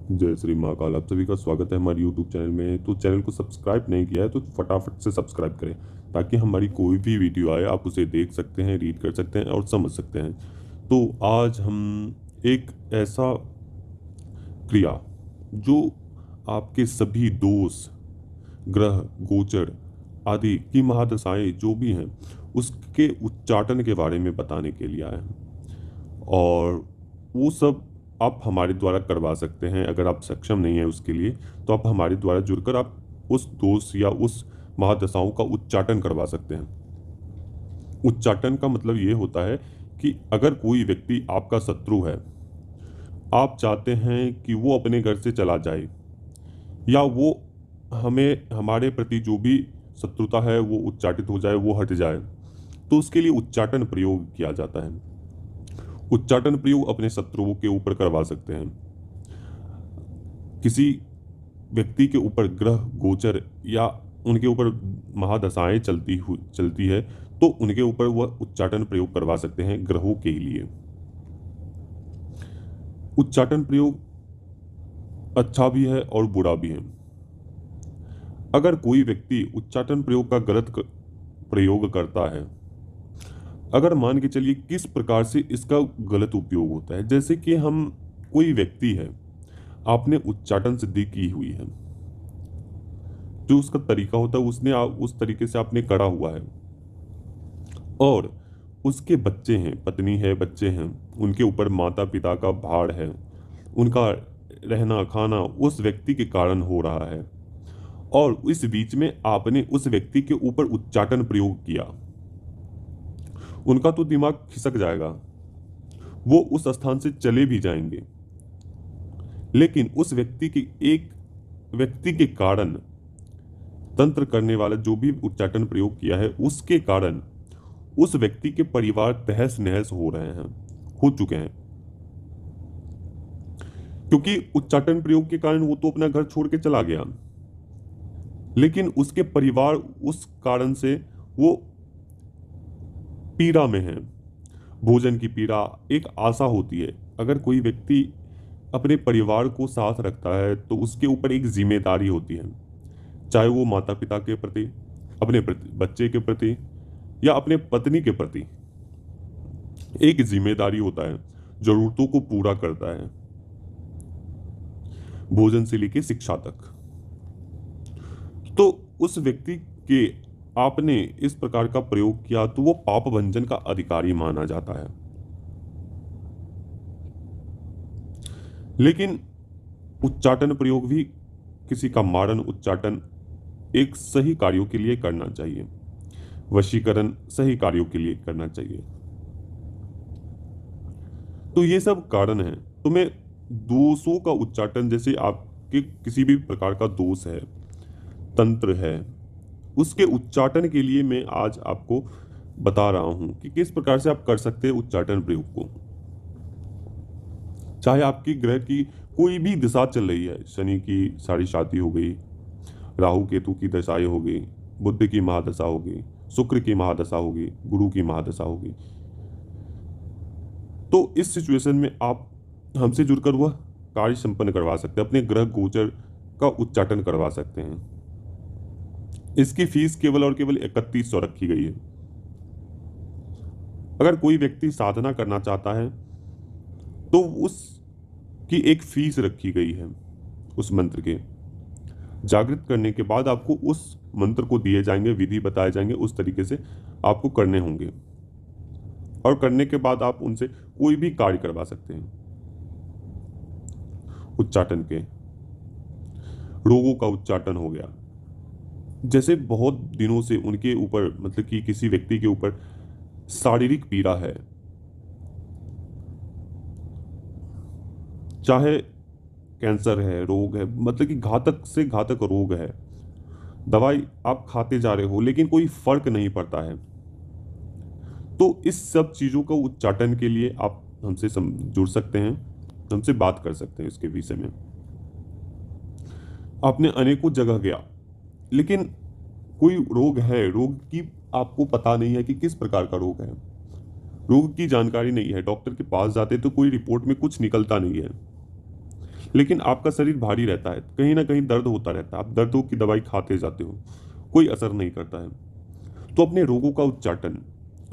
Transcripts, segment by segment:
जय श्री महाकाल। आप सभी का स्वागत है हमारे YouTube चैनल में। तो चैनल को सब्सक्राइब नहीं किया है तो फटाफट से सब्सक्राइब करें, ताकि हमारी कोई भी वीडियो आए आप उसे देख सकते हैं, रीड कर सकते हैं और समझ सकते हैं। तो आज हम एक ऐसा क्रिया जो आपके सभी दोष, ग्रह, गोचर आदि की महादशाएं जो भी हैं उसके उच्चाटन के बारे में बताने के लिए आए हैं। और वो सब आप हमारे द्वारा करवा सकते हैं। अगर आप सक्षम नहीं है उसके लिए तो आप हमारे द्वारा जुड़कर आप उस दोष या उस महादशाओं का उच्चाटन करवा सकते हैं। उच्चाटन का मतलब ये होता है कि अगर कोई व्यक्ति आपका शत्रु है, आप चाहते हैं कि वो अपने घर से चला जाए, या वो हमें हमारे प्रति जो भी शत्रुता है वो उच्चाटित हो जाए, वो हट जाए, तो उसके लिए उच्चाटन प्रयोग किया जाता है। उच्चाटन प्रयोग अपने शत्रुओं के ऊपर करवा सकते हैं। किसी व्यक्ति के ऊपर ग्रह, गोचर या उनके ऊपर महादशाएं चलती है तो उनके ऊपर वह उच्चाटन प्रयोग करवा सकते हैं ग्रहों के लिए। उच्चाटन प्रयोग अच्छा भी है और बुरा भी है। अगर कोई व्यक्ति उच्चाटन प्रयोग का प्रयोग करता है, अगर मान के चलिए किस प्रकार से इसका गलत उपयोग होता है, जैसे कि हम कोई व्यक्ति है, आपने उच्चाटन सिद्धि की हुई है, जो उसका तरीका होता है उसने उस तरीके से आपने करा हुआ है, और उसके बच्चे हैं, पत्नी है, बच्चे हैं, उनके ऊपर माता पिता का भार है, उनका रहना खाना उस व्यक्ति के कारण हो रहा है, और इस बीच में आपने उस व्यक्ति के ऊपर उच्चाटन प्रयोग किया, उनका तो दिमाग खिसक जाएगा, वो उस स्थान से चले भी जाएंगे। लेकिन उस एक व्यक्ति के कारण, तंत्र करने वाला जो भी उच्चाटन प्रयोग किया है उसके कारण उस व्यक्ति के परिवार तहस नहस हो रहे हैं, हो चुके हैं। क्योंकि उच्चाटन प्रयोग के कारण वो तो अपना घर छोड़ के चला गया, लेकिन उसके परिवार उस कारण से वो पीड़ा में है। भोजन की पीड़ा, एक आशा होती है। अगर कोई व्यक्ति अपने परिवार को साथ रखता है तो उसके ऊपर एक जिम्मेदारी होती है, चाहे वो माता पिता के प्रति, अपने प्रति, बच्चे के प्रति या अपने पत्नी के प्रति। एक जिम्मेदारी होता है, जरूरतों को पूरा करता है, भोजन से लेकर शिक्षा तक। तो उस व्यक्ति के आपने इस प्रकार का प्रयोग किया तो वो पाप भंजन का अधिकारी माना जाता है। लेकिन उच्चाटन प्रयोग भी, किसी का मारन उच्चाटन एक सही कार्यों के लिए करना चाहिए, वशीकरण सही कार्यों के लिए करना चाहिए। तो ये सब कारण है। तो मैं दोषों का उच्चाटन, जैसे आपके किसी भी प्रकार का दोष है, तंत्र है, उसके उच्चाटन के लिए मैं आज आपको बता रहा हूं कि किस प्रकार से आप कर सकते हैं उच्चाटन प्रयोग को। चाहे आपकी ग्रह की कोई भी दिशा चल रही है, शनि की साढ़े साती हो गई, राहु केतु की दशाएं हो गई, बुध की महादशा हो गई, शुक्र की महादशा होगी, गुरु की महादशा होगी, तो इस सिचुएशन में आप हमसे जुड़कर वह कार्य संपन्न करवा सकते हैं, अपने ग्रह गोचर का उच्चाटन करवा सकते हैं। इसकी फीस केवल और केवल 3100 रखी गई है। अगर कोई व्यक्ति साधना करना चाहता है तो उसकी एक फीस रखी गई है। उस मंत्र के जागृत करने के बाद आपको उस मंत्र को दिए जाएंगे, विधि बताए जाएंगे, उस तरीके से आपको करने होंगे, और करने के बाद आप उनसे कोई भी कार्य करवा सकते हैं। उच्चाटन के रोगों का उच्चाटन हो गया, जैसे बहुत दिनों से उनके ऊपर, मतलब कि किसी व्यक्ति के ऊपर शारीरिक पीड़ा है, चाहे कैंसर है, रोग है, मतलब कि घातक से घातक रोग है, दवाई आप खाते जा रहे हो लेकिन कोई फर्क नहीं पड़ता है, तो इस सब चीजों का उच्चाटन के लिए आप हमसे जुड़ सकते हैं, हमसे बात कर सकते हैं इसके विषय में। आपने अनेकों जगह गया, लेकिन कोई रोग है, रोग की आपको पता नहीं है कि किस प्रकार का रोग है, रोग की जानकारी नहीं है, डॉक्टर के पास जाते तो कोई रिपोर्ट में कुछ निकलता नहीं है, लेकिन आपका शरीर भारी रहता है, कहीं ना कहीं दर्द होता रहता है, आप दर्दों की दवाई खाते जाते हो, कोई असर नहीं करता है। तो अपने रोगों का उच्चाटन,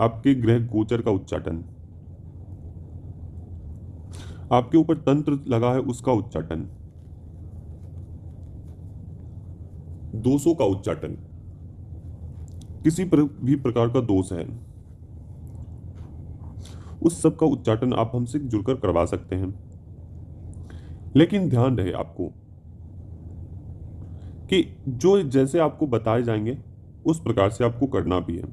आपके ग्रह गोचर का उच्चाटन, आपके ऊपर तंत्र लगा है उसका उच्चाटन, दोषों का उच्चाटन, किसी भी प्रकार का दोष है उस सब का उच्चाटन आप हमसे जुड़कर करवा सकते हैं। लेकिन ध्यान रहे आपको कि जो जैसे आपको बताए जाएंगे उस प्रकार से आपको करना भी है।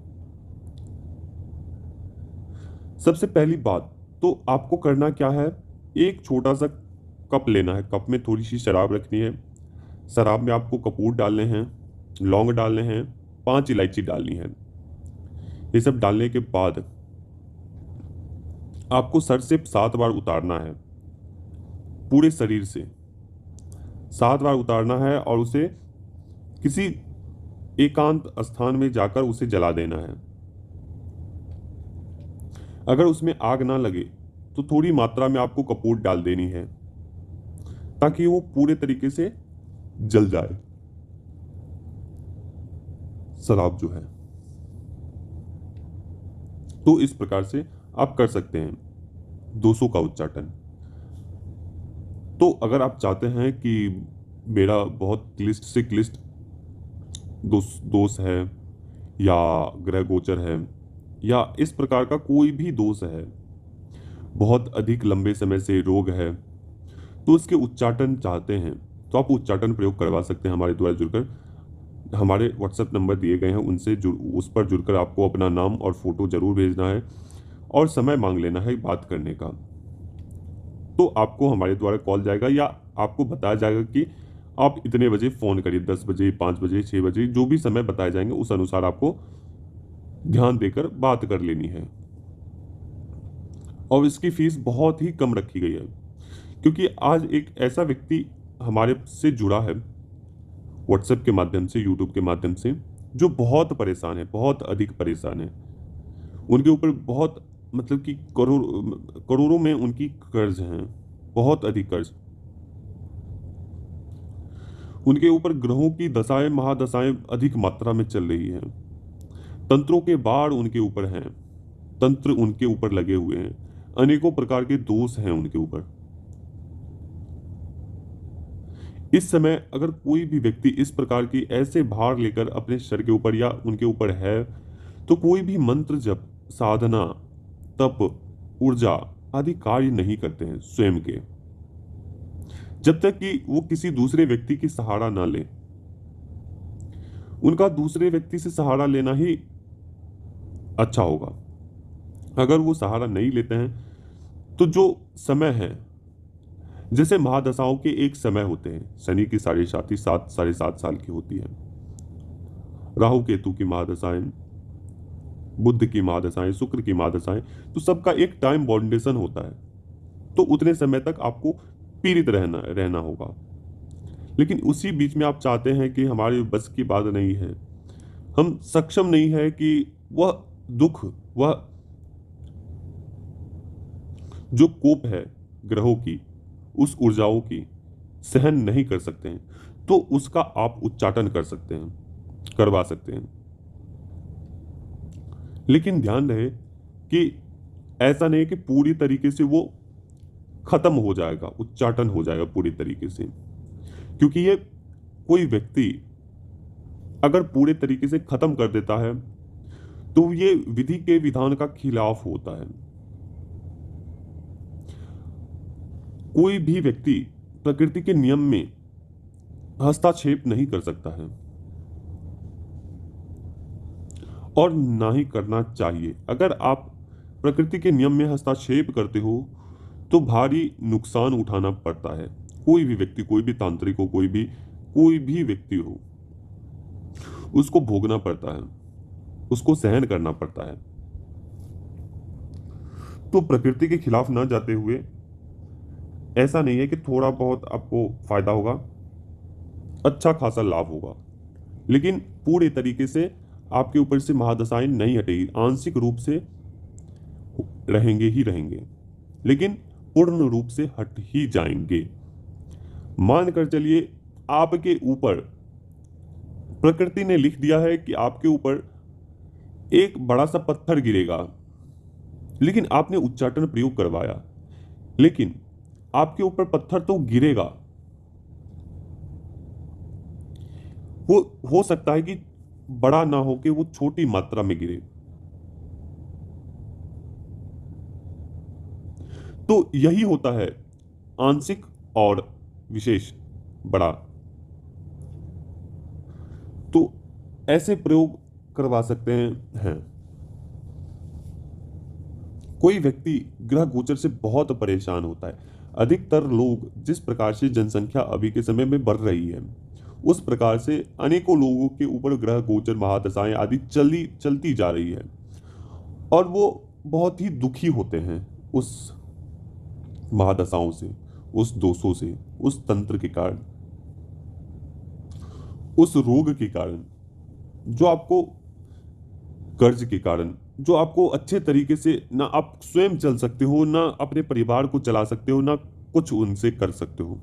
सबसे पहली बात तो आपको करना क्या है, एक छोटा सा कप लेना है, कप में थोड़ी सी शराब रखनी है, शराब में आपको कपूर डालने हैं, लौंग डालने हैं, 5 इलायची डालनी है। ये सब डालने के बाद आपको सर से 7 बार उतारना है, पूरे शरीर से 7 बार उतारना है और उसे किसी एकांत स्थान में जाकर उसे जला देना है। अगर उसमें आग ना लगे तो थोड़ी मात्रा में आपको कपूर डाल देनी है ताकि वो पूरे तरीके से जल जाए शराब जो है। तो इस प्रकार से आप कर सकते हैं दोषों का उच्चाटन। तो अगर आप चाहते हैं कि मेरा बहुत क्लिष्ट से क्लिष्ट दोष है या ग्रह गोचर है या इस प्रकार का कोई भी दोष है, बहुत अधिक लंबे समय से रोग है, तो उसके उच्चाटन चाहते हैं तो आप उच्चाटन प्रयोग करवा सकते हैं हमारे द्वारा जुड़कर। हमारे व्हाट्सएप नंबर दिए गए हैं, उनसे उस पर जुड़कर आपको अपना नाम और फोटो जरूर भेजना है और समय मांग लेना है बात करने का। तो आपको हमारे द्वारा कॉल जाएगा या आपको बताया जाएगा कि आप इतने बजे फ़ोन करिए, 10 बजे, 5 बजे, 6 बजे, जो भी समय बताए जाएंगे उस अनुसार आपको ध्यान देकर बात कर लेनी है। और इसकी फीस बहुत ही कम रखी गई है क्योंकि आज एक ऐसा व्यक्ति हमारे से जुड़ा है व्हाट्सएप के माध्यम से, यूट्यूब के माध्यम से, जो बहुत परेशान है, बहुत अधिक परेशान है। उनके ऊपर बहुत मतलब कि करोड़ों में उनकी कर्ज हैं, बहुत अधिक कर्ज। उनके ऊपर ग्रहों की दशाएं महादशाएं अधिक मात्रा में चल रही हैं, तंत्रों के बाढ़ उनके ऊपर हैं, तंत्र उनके ऊपर लगे हुए हैं, अनेकों प्रकार के दोष हैं उनके ऊपर। इस समय अगर कोई भी व्यक्ति इस प्रकार की ऐसे भार लेकर अपने शरीर के ऊपर या उनके ऊपर है तो कोई भी मंत्र जप, साधना, तप, ऊर्जा आदि कार्य नहीं करते हैं स्वयं के, जब तक कि वो किसी दूसरे व्यक्ति की सहारा ना ले। उनका दूसरे व्यक्ति से सहारा लेना ही अच्छा होगा। अगर वो सहारा नहीं लेते हैं तो जो समय है, जैसे महादशाओं के एक समय होते हैं, शनि की 7.5 साल की होती है, राहु केतु की महादशाएं, बुध की महादशाएं, शुक्र की महादशाएं, तो सबका एक टाइम बाउंडेशन होता है। तो उतने समय तक आपको पीड़ित रहना होगा। लेकिन उसी बीच में आप चाहते हैं कि हमारे बस की बात नहीं है, हम सक्षम नहीं है कि वह दुख, वह जो कोप है ग्रहों की, उस ऊर्जाओं की सहन नहीं कर सकते हैं, तो उसका आप उच्चाटन कर सकते हैं, करवा सकते हैं। लेकिन ध्यान रहे कि ऐसा नहीं कि पूरी तरीके से वो खत्म हो जाएगा, उच्चाटन हो जाएगा पूरी तरीके से, क्योंकि ये कोई व्यक्ति अगर पूरे तरीके से खत्म कर देता है तो ये विधि के विधान का खिलाफ होता है। कोई भी व्यक्ति प्रकृति के नियम में हस्तक्षेप नहीं कर सकता है और ना ही करना चाहिए। अगर आप प्रकृति के नियम में हस्तक्षेप करते हो तो भारी नुकसान उठाना पड़ता है। कोई भी व्यक्ति, कोई भी तांत्रिक हो, कोई भी व्यक्ति हो, उसको भोगना पड़ता है, उसको सहन करना पड़ता है। तो प्रकृति के खिलाफ ना जाते हुए ऐसा नहीं है कि थोड़ा बहुत आपको फायदा होगा, अच्छा खासा लाभ होगा, लेकिन पूरे तरीके से आपके ऊपर से महादशाएं नहीं हटेगी, आंशिक रूप से रहेंगे ही रहेंगे, लेकिन पूर्ण रूप से हट ही जाएंगे। मानकर चलिए आपके ऊपर प्रकृति ने लिख दिया है कि आपके ऊपर एक बड़ा सा पत्थर गिरेगा, लेकिन आपने उच्चाटन प्रयोग करवाया, लेकिन आपके ऊपर पत्थर तो गिरेगा, वो हो सकता है कि बड़ा ना हो, कि वो छोटी मात्रा में गिरे। तो यही होता है आंशिक और विशेष बड़ा। तो ऐसे प्रयोग करवा सकते हैं। कोई व्यक्ति ग्रह गोचर से बहुत परेशान होता है। अधिकतर लोग, जिस प्रकार से जनसंख्या अभी के समय में बढ़ रही है, उस प्रकार से अनेकों लोगों के ऊपर ग्रह गोचर, महादशाएं आदि चलती जा रही है, और वो बहुत ही दुखी होते हैं उस महादशाओं से, उस दोषों से, उस तंत्र के कारण, उस रोग के कारण, जो आपको कर्ज के कारण, जो आपको अच्छे तरीके से ना आप स्वयं चल सकते हो, ना अपने परिवार को चला सकते हो, ना कुछ उनसे कर सकते हो।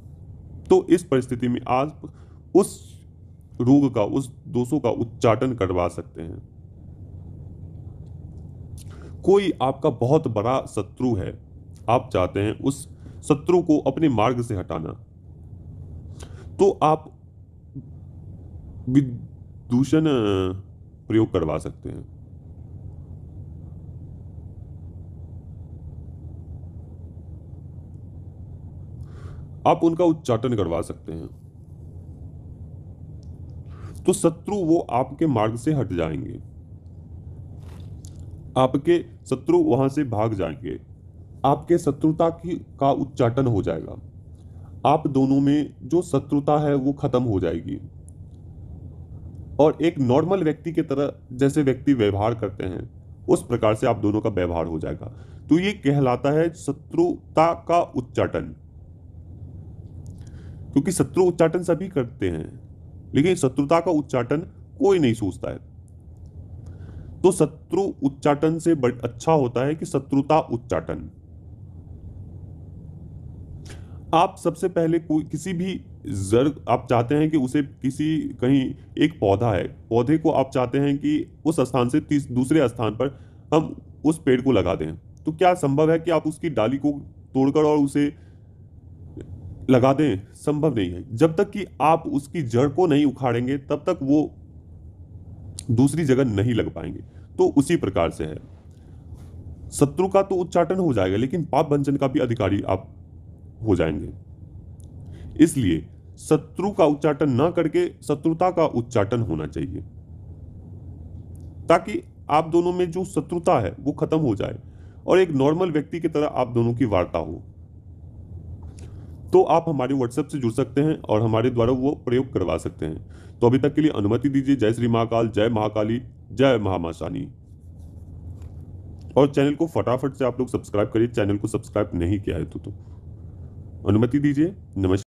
तो इस परिस्थिति में आप उस रोग का, उस दोषों का उच्चाटन करवा सकते हैं। कोई आपका बहुत बड़ा शत्रु है, आप चाहते हैं उस शत्रु को अपने मार्ग से हटाना, तो आप विदूषण प्रयोग करवा सकते हैं। आप उनका उच्चाटन करवा सकते हैं, तो शत्रु वो आपके मार्ग से हट जाएंगे, आपके शत्रु वहां से भाग जाएंगे, आपके शत्रुता की का उच्चाटन हो जाएगा, आप दोनों में जो शत्रुता है वो खत्म हो जाएगी, और एक नॉर्मल व्यक्ति की तरह जैसे व्यक्ति व्यवहार करते हैं उस प्रकार से आप दोनों का व्यवहार हो जाएगा। तो ये कहलाता है शत्रुता का उच्चाटन। क्योंकि शत्रु उच्चाटन सभी करते हैं, लेकिन शत्रुता का उच्चाटन कोई नहीं सोचता है। तो शत्रु उच्चाटन से अच्छा होता है कि शत्रुता उच्चाटन। आप सबसे पहले कोई किसी भी जड़, आप चाहते हैं कि उसे किसी कहीं, एक पौधा है, पौधे को आप चाहते हैं कि उस स्थान से दूसरे स्थान पर हम उस पेड़ को लगा दें, तो क्या संभव है कि आप उसकी डाली को तोड़कर और उसे लगा दें? संभव नहीं है। जब तक कि आप उसकी जड़ को नहीं उखाड़ेंगे तब तक वो दूसरी जगह नहीं लग पाएंगे। तो उसी प्रकार से है, शत्रु का तो उच्चाटन हो जाएगा, लेकिन पाप भंजन का भी अधिकारी आप हो जाएंगे। इसलिए शत्रु का उच्चाटन ना करके शत्रुता का उच्चाटन होना चाहिए, ताकि आप दोनों में जो शत्रुता है वो खत्म हो जाए और एक नॉर्मल व्यक्ति की तरह आप दोनों की वार्ता हो। तो आप हमारे व्हाट्सएप से जुड़ सकते हैं और हमारे द्वारा वो प्रयोग करवा सकते हैं। तो अभी तक के लिए अनुमति दीजिए। जय श्री महाकाल, जय महाकाली, जय महामाशानी। और चैनल को फटाफट से आप लोग सब्सक्राइब करिए, चैनल को सब्सक्राइब नहीं किया है तो अनुमति दीजिए। नमस्कार।